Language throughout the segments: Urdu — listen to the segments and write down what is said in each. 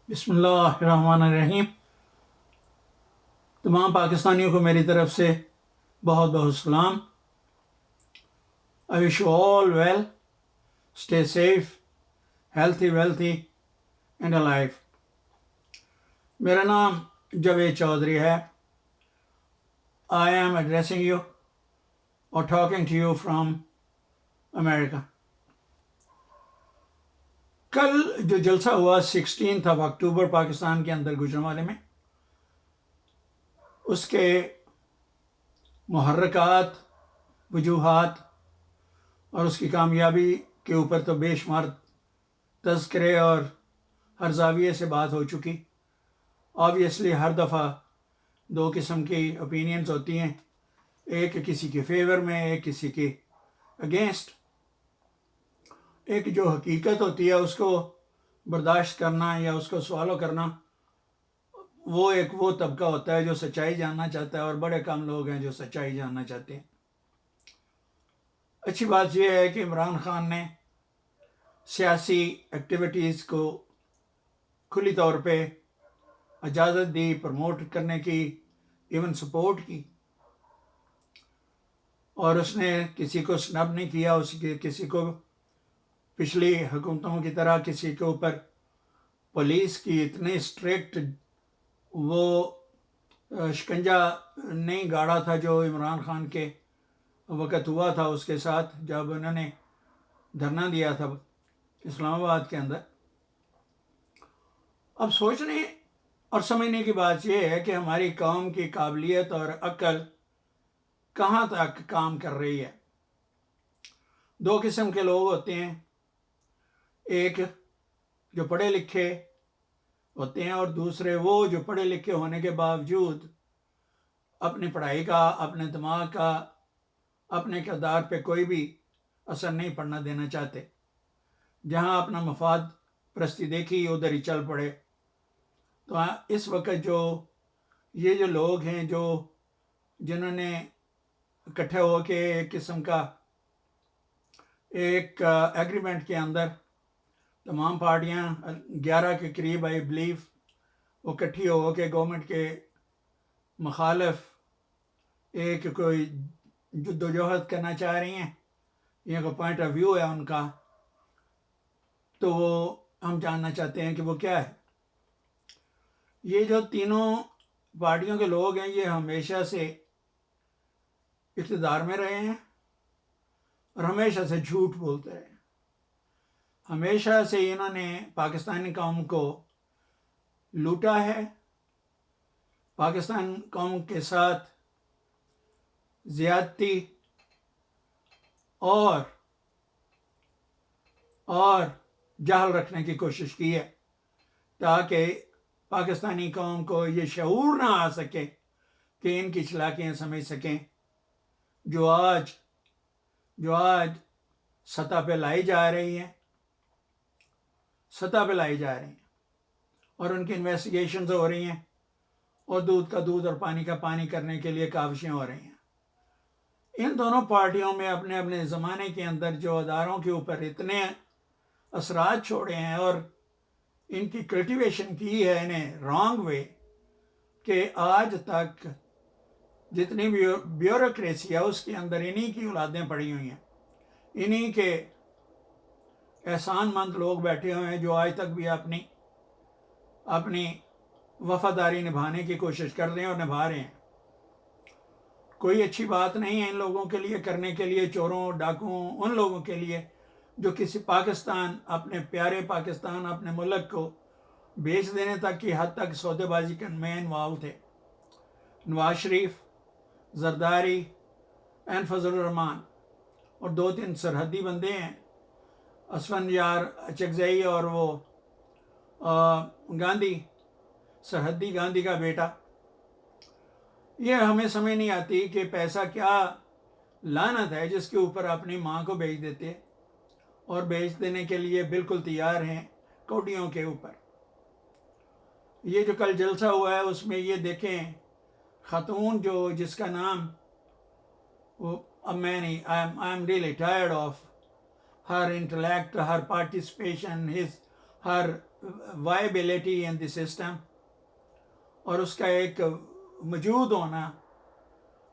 بسم اللہ الرحمن الرحیم. تمام پاکستانیوں کو میری طرف سے بہت بہت سلام. I wish you all well, stay safe, healthy, wealthy and alive. میرا نام جاوید چودھری ہے. I am addressing you or talking to you from America. کل جو جلسہ ہوا 16 اکتوبر پاکستان کے اندر گوجرانوالے میں، اس کے محرکات، وجوہات اور اس کی کامیابی کے اوپر تو بے شمار تذکرے اور ہر زاویے سے بات ہو چکی. آبویسلی ہر دفعہ دو قسم کی اوپینینز ہوتی ہیں، ایک کسی کے فیور میں، ایک کسی کے اگینسٹ. ایک جو حقیقت ہوتی ہے اس کو برداشت کرنا یا اس کو سوالو کرنا، وہ طبقہ ہوتا ہے جو سچائی جاننا چاہتا ہے، اور بڑے کم لوگ ہیں جو سچائی جاننا چاہتے ہیں. اچھی بات یہ ہے کہ عمران خان نے سیاسی ایکٹیویٹیز کو کھلی طور پہ اجازت دی، پروموٹ کرنے کی، ایون سپورٹ کی، اور اس نے کسی کو سنب نہیں کیا. کسی کو پچھلی حکومتوں کی طرح کسی کے اوپر پولیس کی اتنی اسٹرکٹ وہ شکنجہ نہیں گاڑا تھا جو عمران خان کے وقت ہوا تھا اس کے ساتھ، جب انہوں نے دھرنا دیا تھا اسلام آباد کے اندر. اب سوچنے اور سمجھنے کی بات یہ ہے کہ ہماری قوم کی قابلیت اور عقل کہاں تک کام کر رہی ہے. دو قسم کے لوگ ہوتے ہیں، ایک جو پڑھے لکھے ہوتے ہیں اور دوسرے وہ جو پڑھے لکھے ہونے کے باوجود اپنی پڑھائی کا، اپنے دماغ کا، اپنے کردار پہ کوئی بھی اثر نہیں پڑنا دینا چاہتے. جہاں اپنا مفاد پرستی دیکھی ادھر ہی چل پڑے. تو اس وقت یہ جو لوگ ہیں جنہوں نے اکٹھے ہو کے ایک قسم کا ایک ایگریمنٹ کے اندر تمام پارٹیاں 11 کے قریب آئی بلیو وہ اکٹھی ہو کے گورنمنٹ کے مخالف ایک کوئی جدوجہد کرنا چاہ رہی ہیں، یہ کوئی پوائنٹ آف ویو ہے ان کا. تو وہ ہم جاننا چاہتے ہیں کہ وہ کیا ہے. یہ جو تینوں پارٹیوں کے لوگ ہیں یہ ہمیشہ سے اقتدار میں رہے ہیں اور ہمیشہ سے جھوٹ بولتے رہے ہیں. ہمیشہ سے انہوں نے پاکستانی قوم کو لوٹا ہے، پاکستان قوم کے ساتھ زیادتی اور جہل رکھنے کی کوشش کی ہے، تاکہ پاکستانی قوم کو یہ شعور نہ آ سکے کہ ان کی چالاکیاں سمجھ سکیں جو آج سطح پہ لائی جا رہی ہیں اور ان کی انویسٹیگیشنز ہو رہی ہیں اور دودھ کا دودھ اور پانی کا پانی کرنے کے لیے کاوشیں ہو رہی ہیں. ان دونوں پارٹیوں میں اپنے اپنے زمانے کے اندر جو اداروں کے اوپر اتنے اثرات چھوڑے ہیں اور ان کی کلٹیویشن کی ہے انہیں رانگ وے، کہ آج تک جتنی بھی بیوروکریسی ہے اس کے اندر انہی کی اولادیں پڑی ہوئی ہیں، انہی کے احسان مند لوگ بیٹھے ہوئے ہیں جو آج تک بھی اپنی وفاداری نبھانے کی کوشش کر رہے ہیں اور نبھا رہے ہیں. کوئی اچھی بات نہیں ہے ان لوگوں کے لیے کرنے کے لیے، چوروں ڈاکوؤں، ان لوگوں کے لیے جو کسی پاکستان، اپنے پیارے پاکستان، اپنے ملک کو بیچ دینے تک کی حد تک سودے بازی میں انوالو تھے. نواز شریف، زرداری، این فضل الرحمان اور 2-3 سرحدی بندے ہیں، اسفندیار اچکزئی اور وہ گاندھی، سرحدی گاندھی کا بیٹا. یہ ہمیں سمجھ نہیں آتی کہ پیسہ کیا لعنت ہے جس کے اوپر اپنی ماں کو بیچ دیتے اور بیچ دینے کے لیے بالکل تیار ہیں کوڈیوں کے اوپر. یہ جو کل جلسہ ہوا ہے اس میں یہ دیکھیں خاتون جس کا نام اب میں نہیں I am really tired of her intellect, her participation, Hare viability in the system اور اس کا ایک موجود ہونا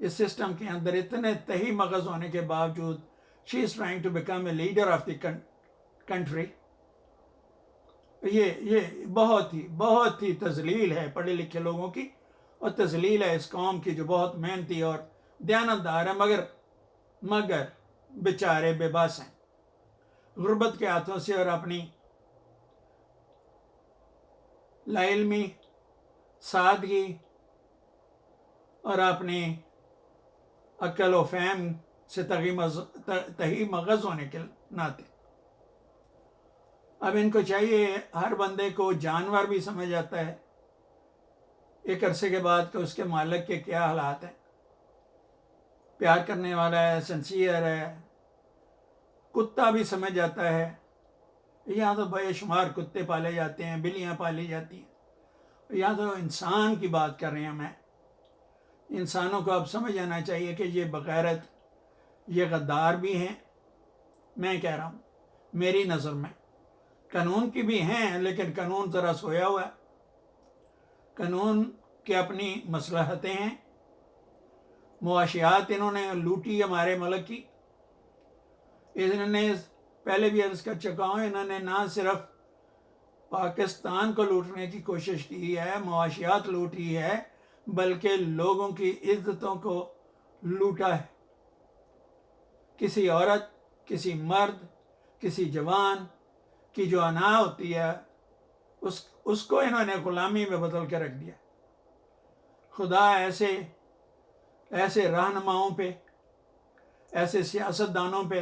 اس سسٹم کے اندر اتنے تہی مغز ہونے کے باوجود she is trying to become a leader of the country. یہ بہت ہی تذلیل ہے پڑھے لکھے لوگوں کی، اور تذلیل ہے اس قوم کی جو بہت محنتی اور دیانتدار ہے، مگر بیچارے بے بس ہیں غربت کے ہاتھوں سے اور اپنی لا علمی، سادگی اور اپنی عقل و فہم سے تہی مغز ہونے کے ناطے. اب ان کو چاہیے، ہر بندے کو جانور بھی سمجھ آتا ہے ایک عرصے کے بعد کہ اس کے مالک کے کیا حالات ہیں. پیار کرنے والا ہے، سنسیئر ہے، کتا بھی سمجھ جاتا ہے. یہاں تو بے شمار کتے پالے جاتے ہیں، بلیاں پالی جاتی ہیں، یہاں تو انسان کی بات کر رہے ہیں. میں انسانوں کو اب سمجھ آنا چاہیے کہ یہ بغیرت، یہ غدار بھی ہیں. میں کہہ رہا ہوں میری نظر میں قانون کی بھی ہیں، لیکن قانون ذرا سویا ہوا ہے. قانون کی اپنی مصلحتیں ہیں. معاشیات انہوں نے لوٹی ہمارے ملک کی. انہوں نے پہلے بھی عرض کر چکا ہوں، انہوں نے نہ صرف پاکستان کو لوٹنے کی کوشش کی ہے، معاشیات لوٹی ہے، بلکہ لوگوں کی عزتوں کو لوٹا ہے. کسی عورت، کسی مرد، کسی جوان کی جو انا ہوتی ہے اس کو انہوں نے غلامی میں بدل کے رکھ دیا. خدا ایسے رہنماؤں پہ، ایسے سیاستدانوں پہ،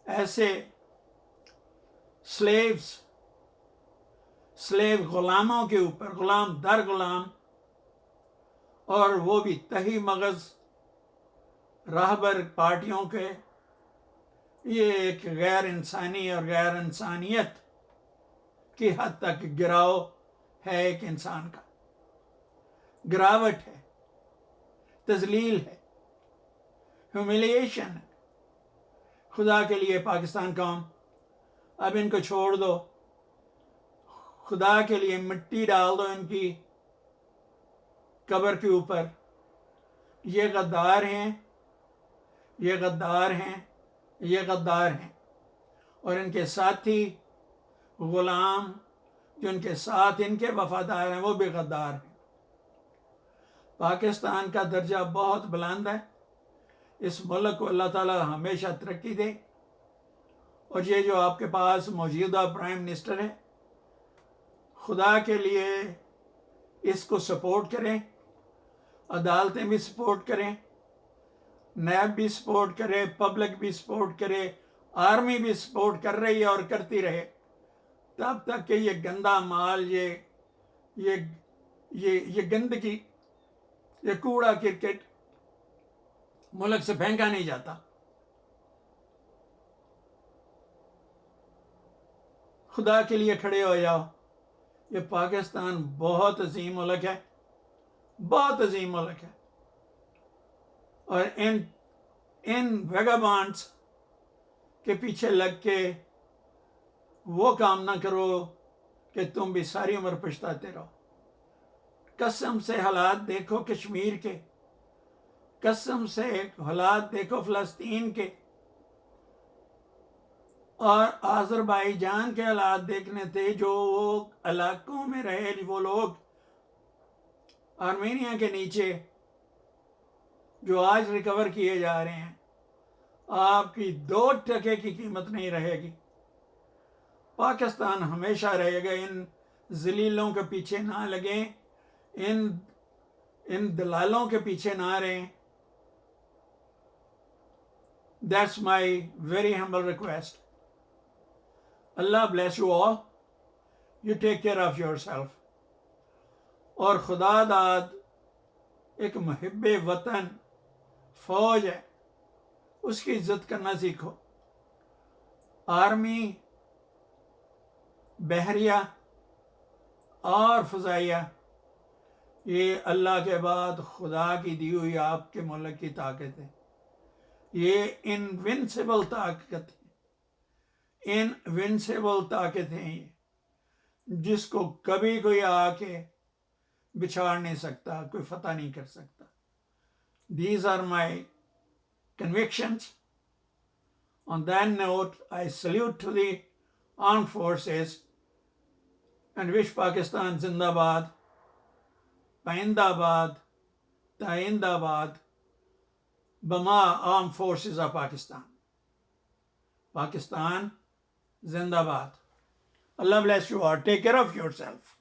ایسے سلیو غلاموں کے اوپر، غلام در غلام، اور وہ بھی تہی مغز راہبر پارٹیوں کے. یہ ایک غیر انسانی اور غیر انسانیت کی حد تک گراؤ ہے. ایک انسان کا گراوٹ ہے، تذلیل ہے، ہیوملیشن ہے. خدا کے لیے پاکستان قوم اب ان کو چھوڑ دو. خدا کے لیے مٹی ڈال دو ان کی قبر کے اوپر. یہ غدار ہیں، یہ غدار ہیں، یہ غدار ہیں. اور ان کے ساتھی غلام جو ان کے ساتھ ان کے وفادار ہیں وہ بھی غدار ہیں. پاکستان کا درجہ بہت بلند ہے. اس ملک کو اللہ تعالیٰ ہمیشہ ترقی دے. اور یہ جو آپ کے پاس موجودہ پرائم منسٹر ہے، خدا کے لیے اس کو سپورٹ کریں. عدالتیں بھی سپورٹ کریں، نیب بھی سپورٹ کرے، پبلک بھی سپورٹ کرے، آرمی بھی سپورٹ کر رہی ہے اور کرتی رہے، تب تک کہ یہ گندا مال، یہ گندگی، یہ کوڑا کرکٹ ملک سے پھینکا نہیں جاتا. خدا کے لیے کھڑے ہو جاؤ. یہ پاکستان بہت عظیم ملک ہے، بہت عظیم ملک ہے. اور ان ویگابانڈس کے پیچھے لگ کے وہ کام نہ کرو کہ تم بھی ساری عمر پچھتاتے رہو. قسم سے حالات دیکھو کشمیر کے، قسم سے حالات دیکھو فلسطین کے، اور آذربائیجان کے حالات دیکھنے تھے. جو وہ علاقوں میں رہے وہ لوگ آرمینیا کے نیچے جو آج ریکور کیے جا رہے ہیں، آپ کی 2 ٹکے کی قیمت نہیں رہے گی. پاکستان ہمیشہ رہے گا. ان ذلیلوں کے پیچھے نہ لگیں، ان دلالوں کے پیچھے نہ رہیں. That's my very humble request. Allah bless you all. You take care of yourself. اور خدا داد ایک محب وطن فوج ہے، اس کی عزت کرنا سیکھو. آرمی، بحریہ اور فضائیہ، یہ اللہ کے بعد خدا کی دی ہوئی آپ کے ملک کی طاقت ہے. یہ انوینسیبل طاقت ہے، انوینسیبل طاقت ہیں یہ، جس کو کبھی کوئی آ کے بچھاڑ نہیں سکتا، کوئی فتح نہیں کر سکتا. These are my convictions. On that note, I salute to the armed forces and wish Pakistan Zindabad, Paindabad, Taindabad, Bama Armed Forces of Pakistan. Pakistan Zindabad. Allah bless you all. Take care of yourself.